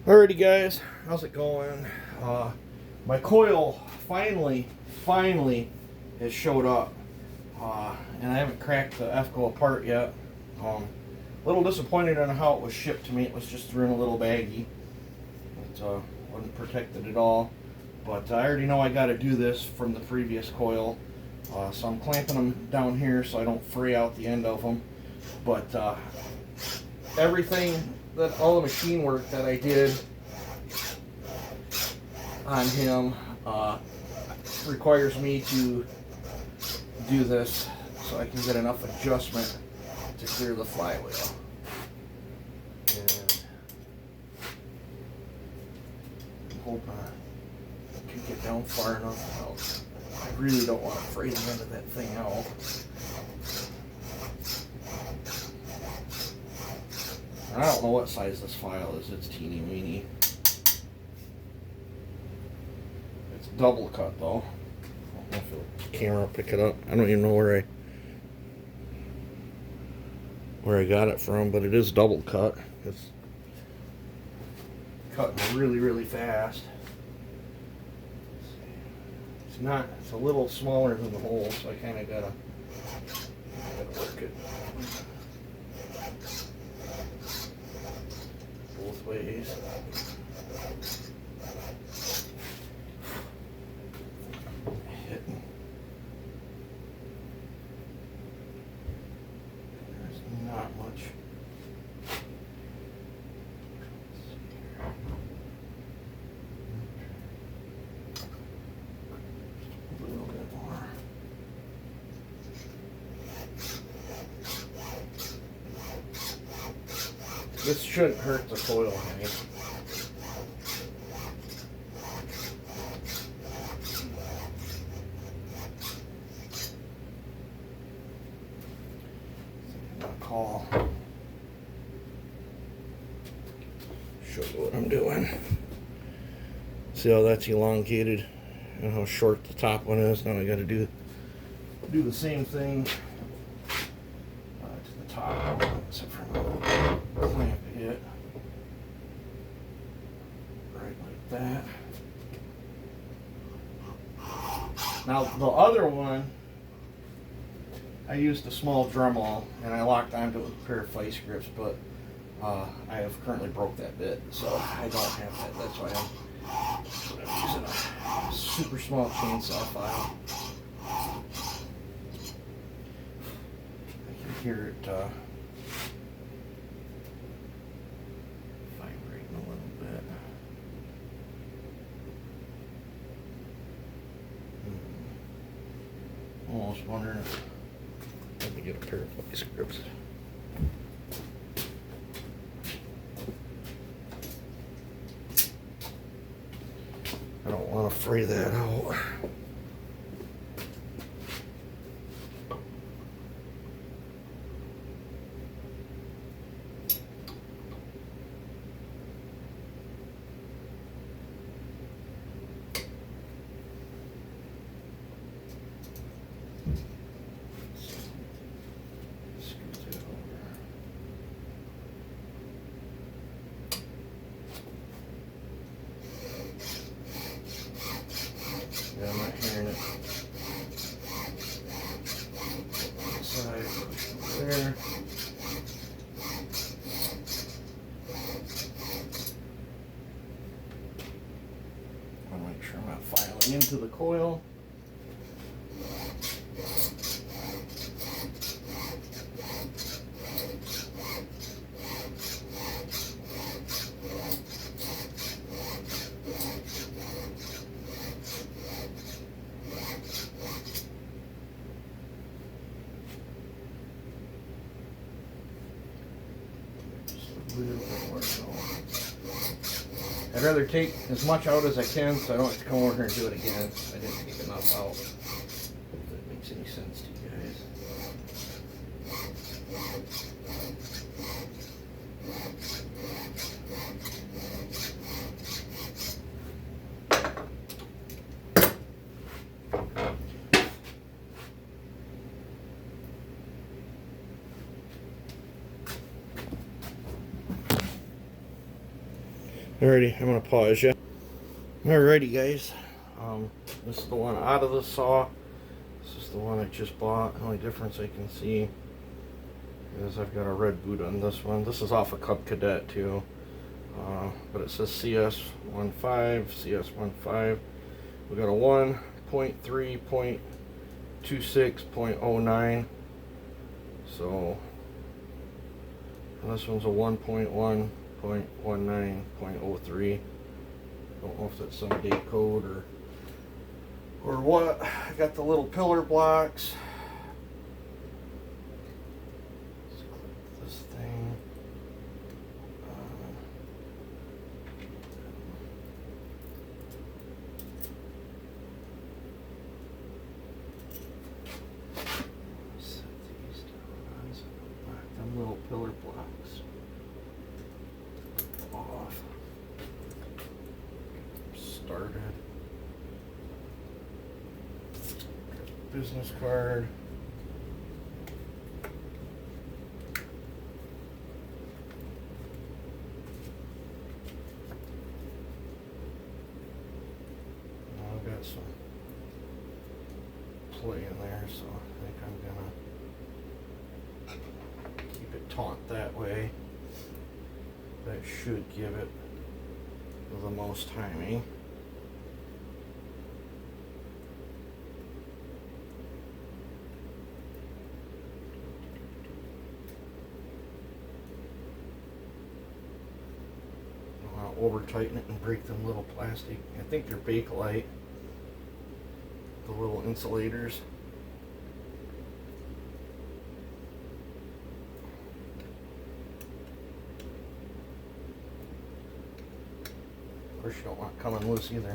Alrighty guys, how's it going? My coil finally has showed up, and I haven't cracked the EFCO apart yet. A little disappointed on how it was shipped to me. It was just through in a little baggie. It wasn't protected at all, but I already know I got to do this from the previous coil, so I'm clamping them down here so I don't fray out the end of them. But everything, all the machine work that I did on him requires me to do this so I can get enough adjustment to clear the flywheel. And I'm hoping I can get down far enough. I really don't want to fray the end of that thing out. I don't know what size this file is. It's teeny weeny. It's double cut though. I don't know if the camera will pick it up. I don't even know where I got it from, but it is double cut. It's cutting really fast. It's a little smaller than the hole, so I kind of gotta work it both ways. There's not much. A little bit more. This shouldn't hurt the coil any. Call. Show you what I'm doing. See how that's elongated and how short the top one is. Now I got to do the same thing to the top, except for now, clamp it right like that. Now the other one, I used a small Dremel and I locked onto it with a pair of vice grips, but I have currently broke that bit, so I don't have that. That's why I'm using a super small chainsaw file. I can hear it vibrating a little bit. Almost wondering if let me get a pair of vice grips. I don't want to fray that out. Yeah, I'm not hearing it. Side, there. I want to make sure I'm not filing into the coil. I'd rather take as much out as I can so I don't have to come over here and do it again. I didn't take enough out. If that makes any sense to you guys. Alrighty, I'm gonna pause you. Alrighty, guys. This is the one out of the saw. This is the one I just bought. The only difference I can see is I've got a red boot on this one. This is off a Cub Cadet too. But it says CS15, CS15. We got a 1.3.26.09. So and this one's a 1.1.19.03. Don't know if that's some date code or what. I got the little pillar blocks. Let's click this thing. Set these down so I don't knock them little pillar blocks off. Started. Business card. I've got some play in there, so I think I'm gonna keep it taut that way. That should give it the most timing. Over tighten it and break them little plastic. I think they're Bakelite. The little insulators. Of course, you don't want it coming loose either.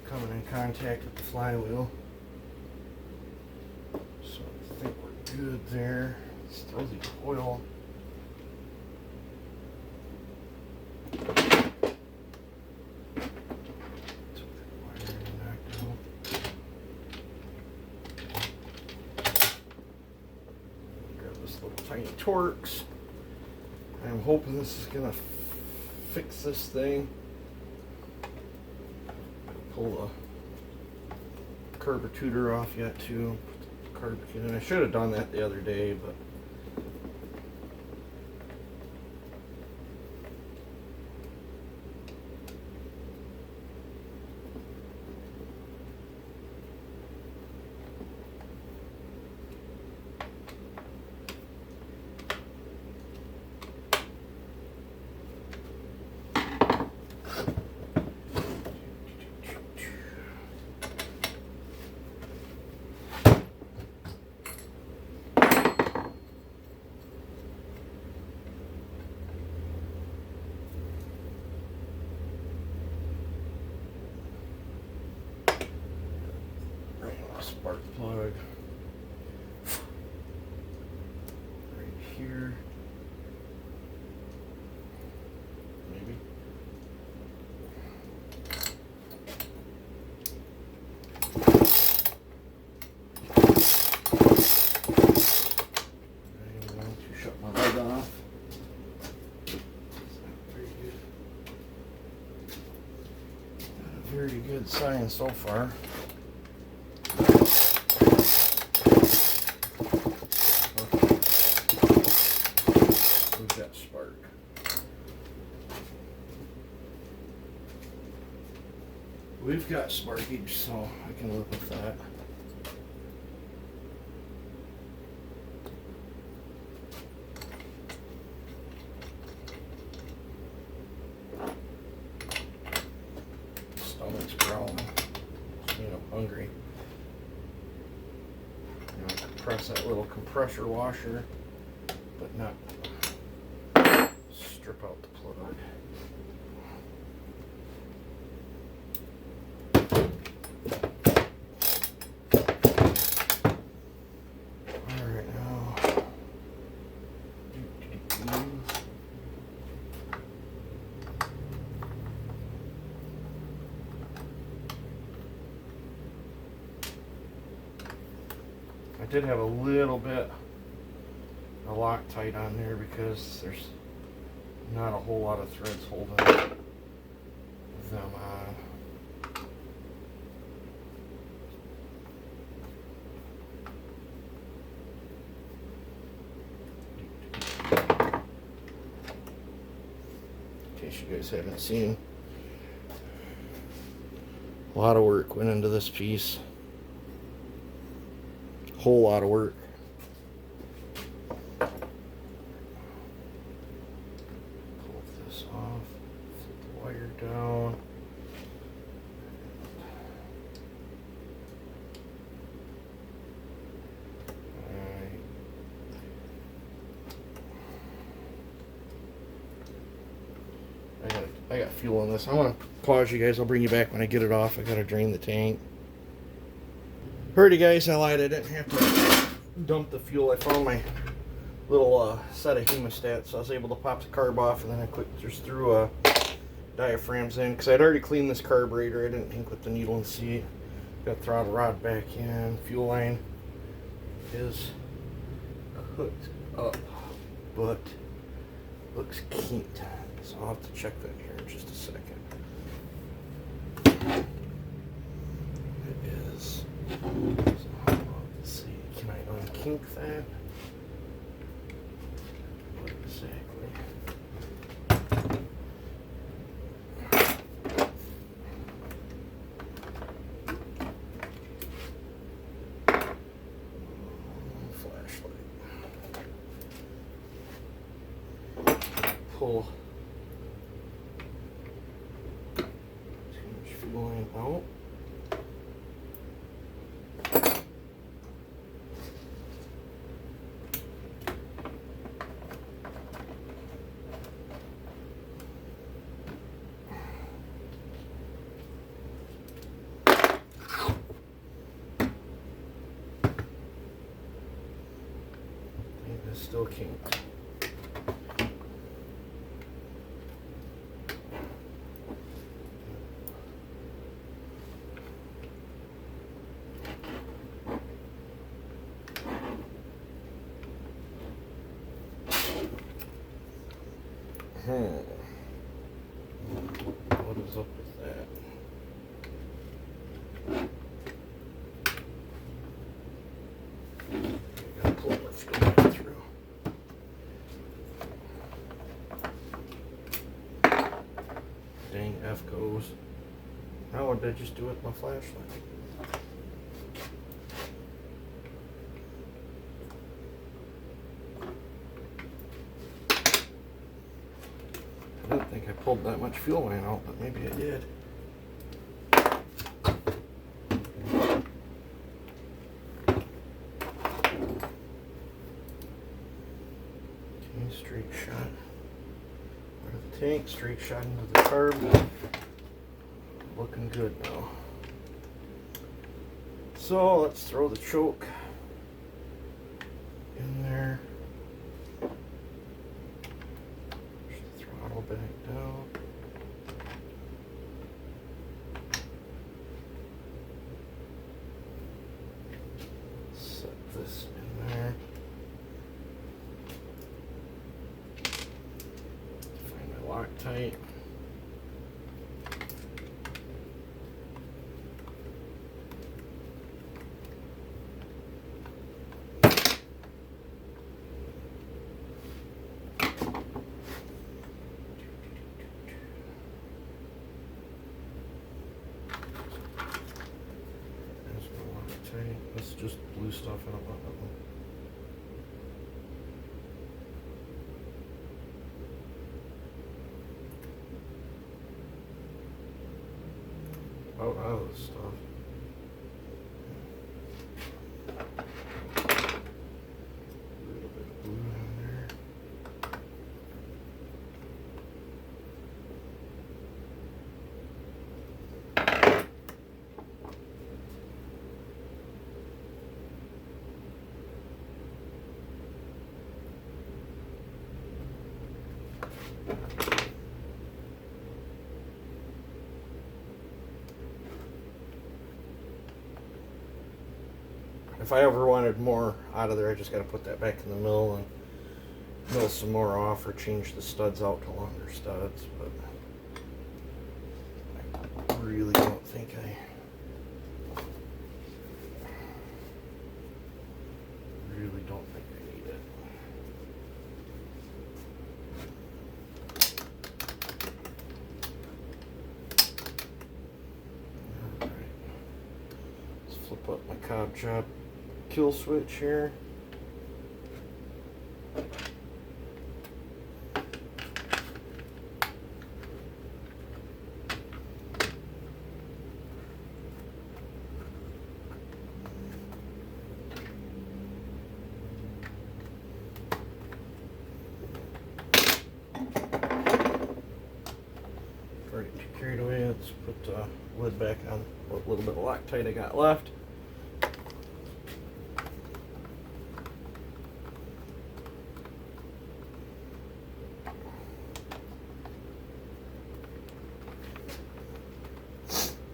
Coming in contact with the flywheel. So I think we're good there. Let's throw the coil. Tiny Torx. I'm hoping this is gonna fix this thing. Pull the carburetor off yet too. Put the carburetor in. I should have done that the other day, but spark plug right here, maybe. I'm going to shut my light off. Not a very good sign so far. Spark. We've got sparkage, so I can live with that. Stomach's growling. You know, hungry. You know, compress that little compressor washer, but not strip out the plug. Alright, now I did have a little bit of Loctite on there because there's Not a whole lot of threads holding them on. In case you guys haven't seen, a lot of work went into this piece. Whole lot of work. Pull this off, flip the wire down. I got fuel on this. I'm gonna pause you guys. I'll bring you back when I get it off. I gotta drain the tank. Alrighty guys, I lied. I didn't have to dump the fuel. I found my little set of hemostats, so I was able to pop the carb off, and then I just threw diaphragms in because I'd already cleaned this carburetor. I didn't ink with the needle and seat. Got throttle rod back in. Fuel line is hooked up, but looks kinked. So I'll have to check that here in just a second. It is. So let's see. Can I unkink that? What exactly? Flashlight. Pull. Line out. It is still kinked. What is up with that? I gotta pull my fuel line through. Dang EFCOs. Now what did I just do with my flashlight? I didn't think I pulled that much fuel line out, but maybe I did. Okay, straight shot out of the tank, straight shot into the carb. Looking good now. So let's throw the choke in there. Back down. Set this in there. Find my Loctite. This is just blue stuff. I don't want that one. Out of this stuff. A little bit of blue in there. If I ever wanted more out of there, I just got to put that back in the mill and mill some more off or change the studs out to longer studs, but I really don't think I need it. Alright. Let's flip up my cob job kill switch here. Already too carried away. Let's put the lid back on what little bit of Loctite I got left.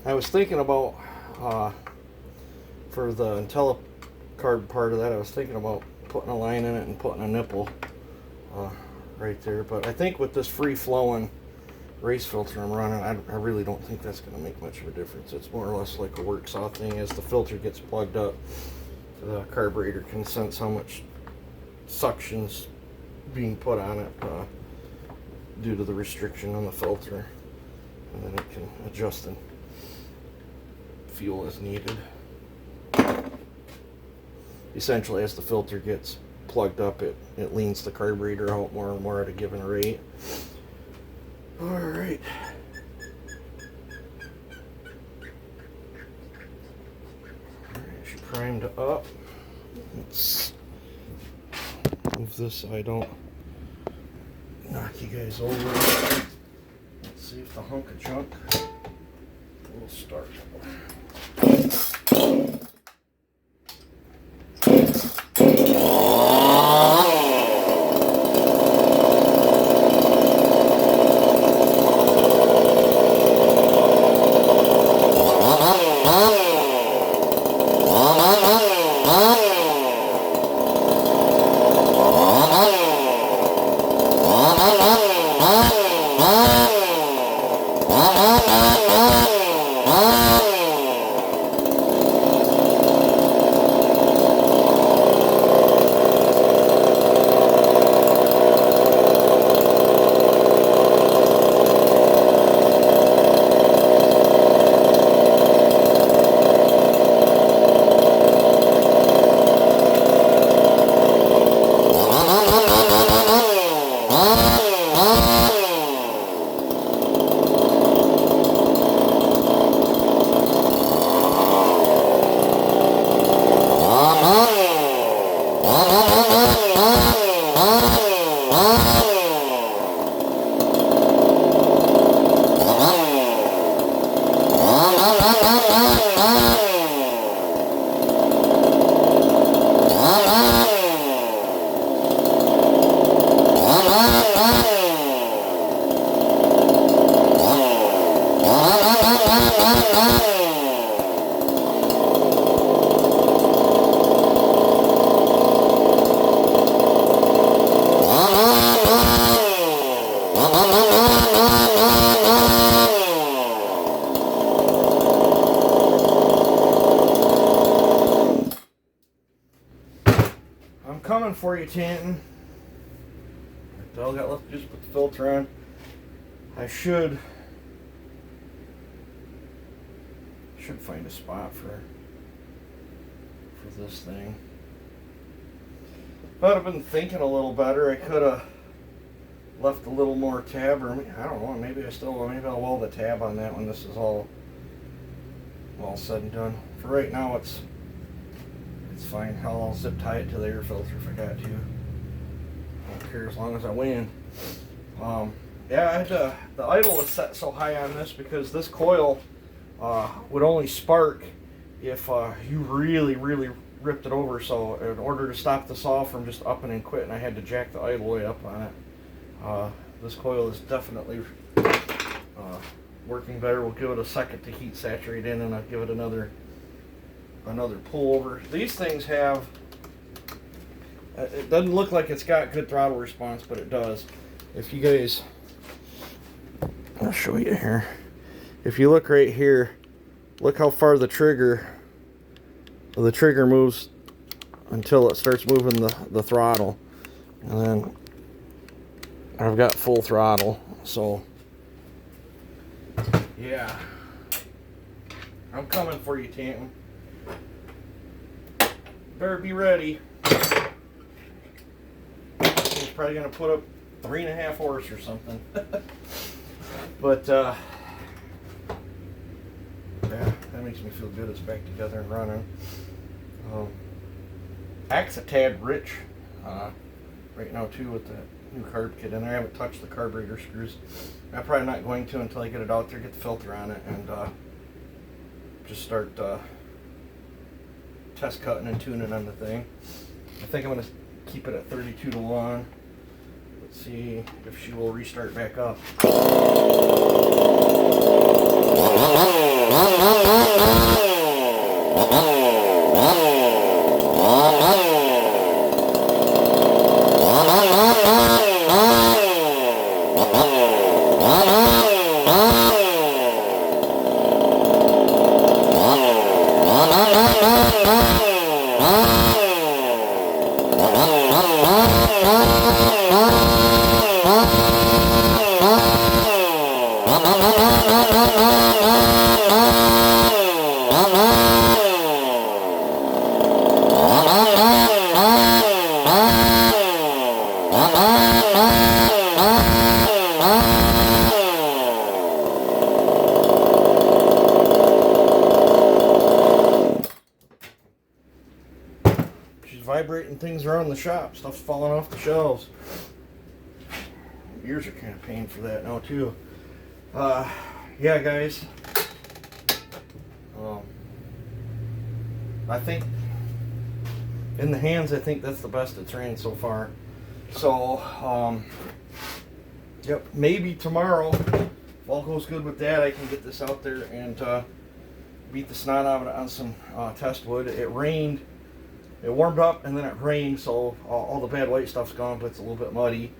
I was thinking about, for the IntelliCarb part of that, I was thinking about putting a line in it and putting a nipple right there. But I think with this free-flowing race filter I'm running, I really don't think that's going to make much of a difference. It's more or less like a work saw thing. As the filter gets plugged up, the carburetor can sense how much suction's being put on it due to the restriction on the filter, and then it can adjust and fuel as needed. Essentially, as the filter gets plugged up, it leans the carburetor out more and more at a given rate. Alright. She primed up. Let's move this so I don't knock you guys over. Let's see if the hunk of junk will start. I'm coming for you, Tanton. That's all I got left to just put the filter on. I should find a spot for this thing. If I'd have been thinking a little better, I could have left a little more tab, or I don't know, maybe I'll weld the tab on that when this is all said and done. For right now, it's fine. I'll zip tie it to the air filter if I got to. I don't care as long as I win. Yeah, I had the idle was set so high on this because this coil would only spark if you really ripped it over. So in order to stop the saw from just upping and quitting, I had to jack the idle way up on it. This coil is definitely working better. We'll give it a second to heat saturate in, and I'll give it another pull over. These things have It doesn't look like it's got good throttle response, but it does. If you guys, I'll show you here. If you look right here, look how far the trigger moves until it starts moving the throttle. And then I've got full throttle, so yeah. I'm coming for you, Tanton. Better be ready. He's probably gonna put up 3.5 horse or something. But yeah, that makes me feel good. It's back together and running. Acts a tad rich right now too with the new carb kit in there. I haven't touched the carburetor screws. I'm probably not going to until I get it out there, get the filter on it, and just start test cutting and tuning on the thing. I think I'm going to keep it at 32 to 1. Let's see if she will restart back up. She's vibrating things around the shop. Stuff's falling off the shelves. Ears are kind of paying for that now too. Yeah, guys. I think in the hands, I think that's the best it's ran so far. So, yep, maybe tomorrow, if all goes good with that, I can get this out there and beat the snot out of it on some test wood. It rained, it warmed up, and then it rained, so all the bad white stuff's gone, but it's a little bit muddy.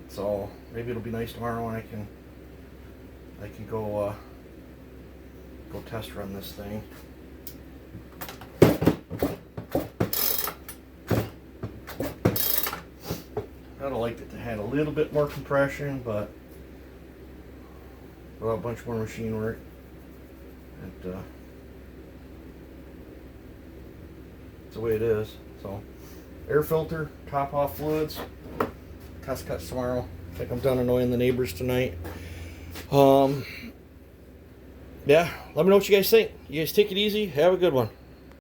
So maybe it'll be nice tomorrow when I can go test run this thing. I'd have liked it to have a little bit more compression, but a bunch more machine work. It's the way it is. So, air filter, top off fluids, test cuts tomorrow. I think I'm done annoying the neighbors tonight. Yeah, let me know what you guys think. You guys take it easy. Have a good one.